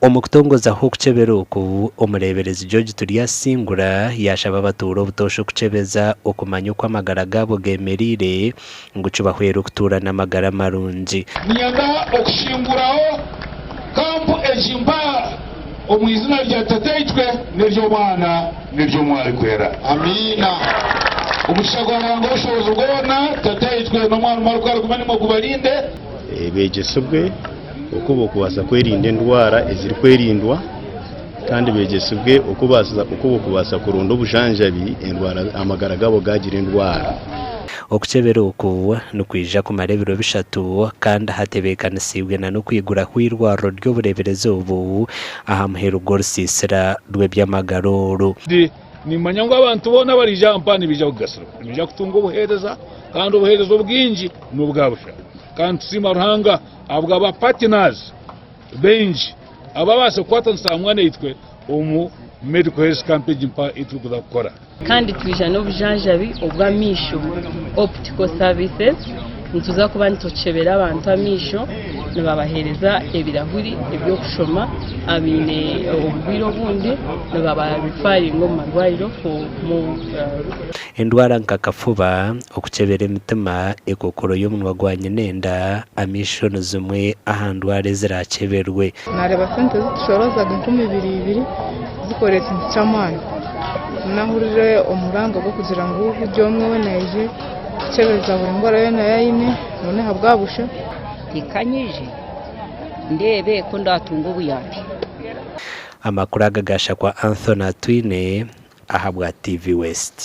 Okutongoza okukyebera oku Obureeberezi George Tulyasingura yashaba abaturo obutosha okukyebeza okumanya uko amagara gabo gemerire ngu kibahwera okutura n'amagara marungi. Niyanga okushinguraho kampu ejimba omwizina rya tateitwe n'iryo mwana n'iryo mwari kwera. Amina. Umushagwaranga ubushobozi bwona tateitwe n'omwana mwari kwera kumanimo kubalinde begesebwe uko bokubaza kwerinda endwara eziri kwerindwa kandi begesebwe uko bokubaza kurunda obujanjabi endwara amagara gabo gagira endwara. Okukyebera oku nukwija kumara ebiro bishatu kandi hatebekanisiibwe na nokwigura kw'irwariro ry'obureeberezi obu aha muheru gw'orusiisira rw'ebyamagara oru. Nimanya ngo abantu bona barija mpani bija kugasira bija kutunga obuhereza kandi obuhereza obwingi n'obwabusha kandi tusima ruhanga abwa ba partners benji ababase kwatansa mwana yitwe omu medical health campaign mpa itu kudakora kandi twija n'obujanjabi obw'amisho optical services ntuza kuba nitokyebera abantu amisho nibabahereza ebirahuri ebyokushoma abine obwire obundi nibababifaringa omu marwariro endwara nk'akafuba okukyebera emitima ekokoro y'omunwa gwa nyenenda amisho nizimwe aha ndwara ezirakeberwe. Nareba sente zitushorozaga 2,200 zikora ekintu ky'amaani nahurire omuranga gwo kugira ngu buri omwe weneje kukyebeza buri ndwara yona yayine none habwabusha ikanyije ndebe ko ndatunga obuyambi. Amakuru agagasha kwa Anthony Twine aha bwa TV West.